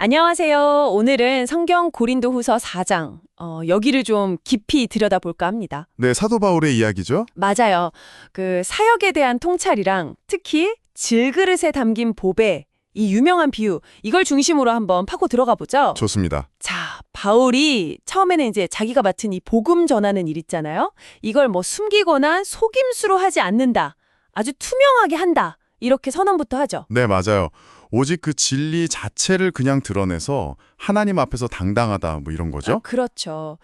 안녕하세요. 오늘은 성경 고린도후서 4장, 여기를 좀 깊이 들여다볼까 합니다. 네, 사도 바울의 이야기죠? 맞아요. 그 사역에 대한 통찰이랑 특히 질그릇에 담긴 보배, 이 유명한 비유, 이걸 중심으로 한번 파고 들어가 보죠. 좋습니다. 자, 바울이 처음에는 이제 자기가 맡은 이 복음 전하는 일 있잖아요. 이걸 뭐 숨기거나 속임수로 하지 않는다. 아주 투명하게 한다. 이렇게 선언부터 하죠. 네, 맞아요. 오직 그 진리 자체를 그냥 드러내서 하나님 앞에서 당당하다 뭐 이런 거죠? 그렇죠.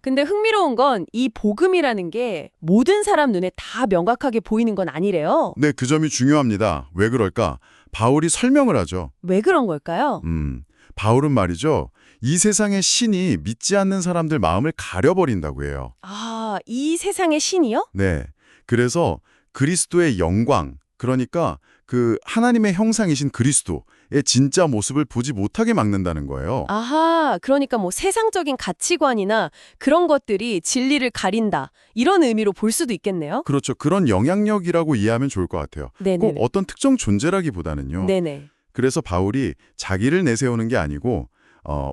근데 흥미로운 건 이 복음이라는 게 모든 사람 눈에 다 명확하게 보이는 건 아니래요. 네, 그 점이 중요합니다. 왜 그럴까? 바울이 설명을 하죠. 왜 그런 걸까요? 바울은 말이죠. 이 세상의 신이 믿지 않는 사람들 마음을 가려버린다고 해요. 아, 이 세상의 신이요? 네. 그래서 그리스도의 영광, 그러니까 그 하나님의 형상이신 그리스도의 진짜 모습을 보지 못하게 막는다는 거예요. 아하, 그러니까 뭐 세상적인 가치관이나 그런 것들이 진리를 가린다. 이런 의미로 볼 수도 있겠네요. 그렇죠. 그런 영향력이라고 이해하면 좋을 것 같아요. 꼭 네네. 어떤 특정 존재라기보다는요. 네네. 그래서 바울이 자기를 내세우는 게 아니고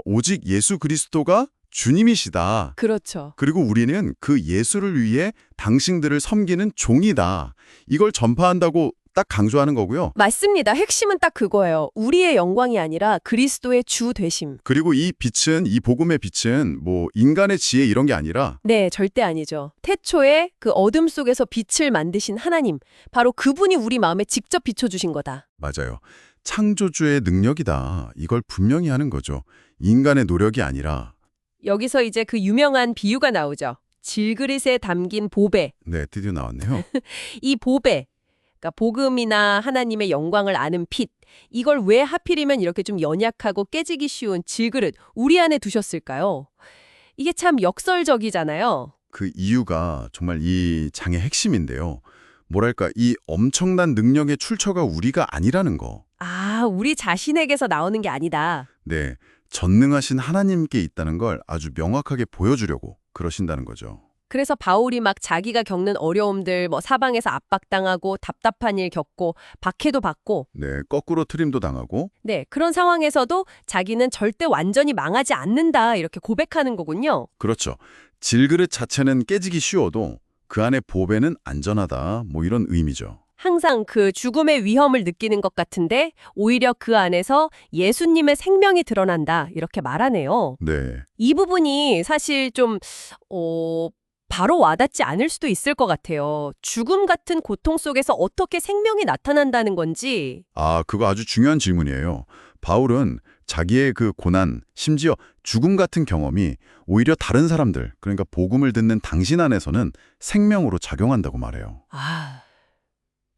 오직 예수 그리스도가 주님이시다. 그렇죠. 그리고 우리는 그 예수를 위해 당신들을 섬기는 종이다. 이걸 전파한다고 딱 강조하는 거고요. 맞습니다. 핵심은 딱 그거예요. 우리의 영광이 아니라 그리스도의 주 되심. 그리고 이 빛은, 이 복음의 빛은 뭐 인간의 지혜 이런 게 아니라 네, 절대 아니죠. 태초에 그 어둠 속에서 빛을 만드신 하나님, 바로 그분이 우리 마음에 직접 비춰주신 거다. 맞아요. 창조주의 능력이다. 이걸 분명히 하는 거죠. 인간의 노력이 아니라. 여기서 이제 그 유명한 비유가 나오죠. 질그릇에 담긴 보배. 네, 드디어 나왔네요. 이 보배, 그러니까 복음이나 하나님의 영광을 아는 빛, 이걸 왜 하필이면 이렇게 좀 연약하고 깨지기 쉬운 질그릇 우리 안에 두셨을까요? 이게 참 역설적이잖아요. 그 이유가 정말 이 장의 핵심인데요. 뭐랄까, 이 엄청난 능력의 출처가 우리가 아니라는 거. 아, 우리 자신에게서 나오는 게 아니다. 네, 전능하신 하나님께 있다는 걸 아주 명확하게 보여주려고 그러신다는 거죠. 그래서 바울이 막 자기가 겪는 어려움들, 뭐 사방에서 압박당하고 답답한 일 겪고 박해도 받고, 네, 거꾸로 트림도 당하고. 네, 그런 상황에서도 자기는 절대 완전히 망하지 않는다 이렇게 고백하는 거군요. 그렇죠. 질그릇 자체는 깨지기 쉬워도 그 안에 보배는 안전하다. 뭐 이런 의미죠. 항상 그 죽음의 위험을 느끼는 것 같은데 오히려 그 안에서 예수님의 생명이 드러난다 이렇게 말하네요. 네. 이 부분이 사실 좀 바로 와닿지 않을 수도 있을 것 같아요. 죽음 같은 고통 속에서 어떻게 생명이 나타난다는 건지. 아, 그거 아주 중요한 질문이에요. 바울은 자기의 그 고난, 심지어 죽음 같은 경험이 오히려 다른 사람들, 그러니까 복음을 듣는 당신 안에서는 생명으로 작용한다고 말해요. 아,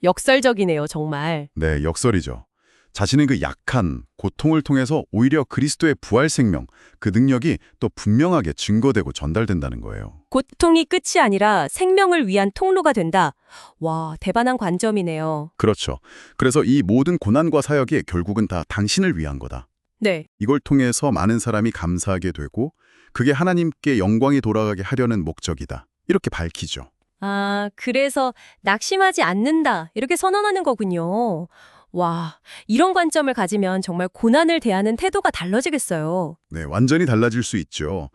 역설적이네요, 정말. 네, 역설이죠. 자신의 그 약한 고통을 통해서 오히려 그리스도의 부활 생명, 그 능력이 또 분명하게 증거되고 전달된다는 거예요. 고통이 끝이 아니라 생명을 위한 통로가 된다. 와, 대단한 관점이네요. 그렇죠. 그래서 이 모든 고난과 사역이 결국은 다 당신을 위한 거다. 네. 이걸 통해서 많은 사람이 감사하게 되고 그게 하나님께 영광이 돌아가게 하려는 목적이다. 이렇게 밝히죠. 아, 그래서 낙심하지 않는다. 이렇게 선언하는 거군요. 와, 이런 관점을 가지면 정말 고난을 대하는 태도가 달라지겠어요. 네, 완전히 달라질 수 있죠.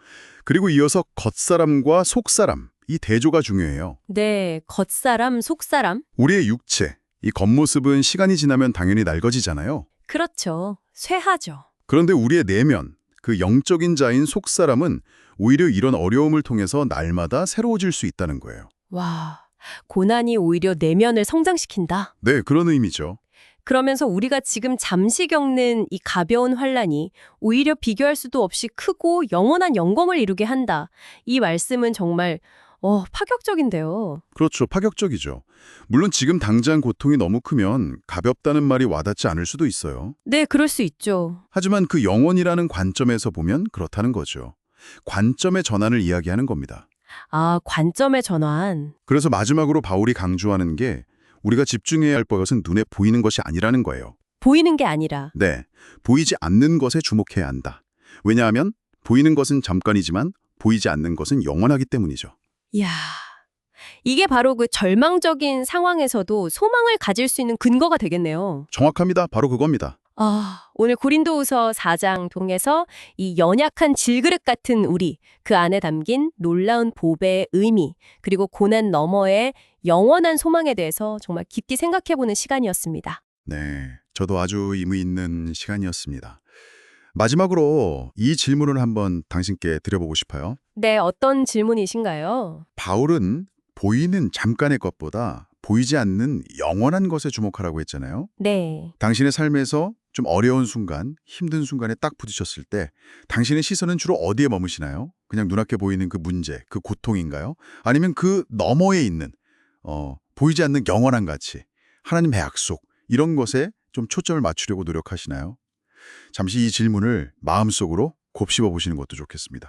그리고 이어서 겉사람과 속사람, 이 대조가 중요해요. 네, 겉사람, 속사람? 우리의 육체, 이 겉모습은 시간이 지나면 당연히 낡아지잖아요. 그렇죠. 쇠하죠. 그런데 우리의 내면, 그 영적인 자인 속사람은 오히려 이런 어려움을 통해서 날마다 새로워질 수 있다는 거예요. 와, 고난이 오히려 내면을 성장시킨다. 네, 그런 의미죠. 그러면서 우리가 지금 잠시 겪는 이 가벼운 환란이 오히려 비교할 수도 없이 크고 영원한 영광을 이루게 한다. 이 말씀은 정말 파격적인데요. 그렇죠. 파격적이죠. 물론 지금 당장 고통이 너무 크면 가볍다는 말이 와닿지 않을 수도 있어요. 네, 그럴 수 있죠. 하지만 그 영원이라는 관점에서 보면 그렇다는 거죠. 관점의 전환을 이야기하는 겁니다. 아, 관점의 전환. 그래서 마지막으로 바울이 강조하는 게 우리가 집중해야 할 것은 눈에 보이는 것이 아니라는 거예요. 보이는 게 아니라. 네, 보이지 않는 것에 주목해야 한다. 왜냐하면 보이는 것은 잠깐이지만 보이지 않는 것은 영원하기 때문이죠. 이야, 이게 바로 그 절망적인 상황에서도 소망을 가질 수 있는 근거가 되겠네요. 정확합니다. 바로 그겁니다. 오늘 고린도후서 4장 통해서 이 연약한 질그릇 같은 우리, 그 안에 담긴 놀라운 보배의 의미, 그리고 고난 너머의 영원한 소망에 대해서 정말 깊게 생각해보는 시간이었습니다. 네, 저도 아주 의미 있는 시간이었습니다. 마지막으로 이 질문을 한번 당신께 드려보고 싶어요. 네, 어떤 질문이신가요? 바울은 보이는 잠깐의 것보다 보이지 않는 영원한 것에 주목하라고 했잖아요. 네. 당신의 삶에서 좀 어려운 순간, 힘든 순간에 딱 부딪혔을 때 당신의 시선은 주로 어디에 머무시나요? 그냥 눈앞에 보이는 그 문제, 그 고통인가요? 아니면 그 너머에 있는 보이지 않는 영원한 가치, 하나님의 약속, 이런 것에 좀 초점을 맞추려고 노력하시나요? 잠시 이 질문을 마음속으로 곱씹어 보시는 것도 좋겠습니다.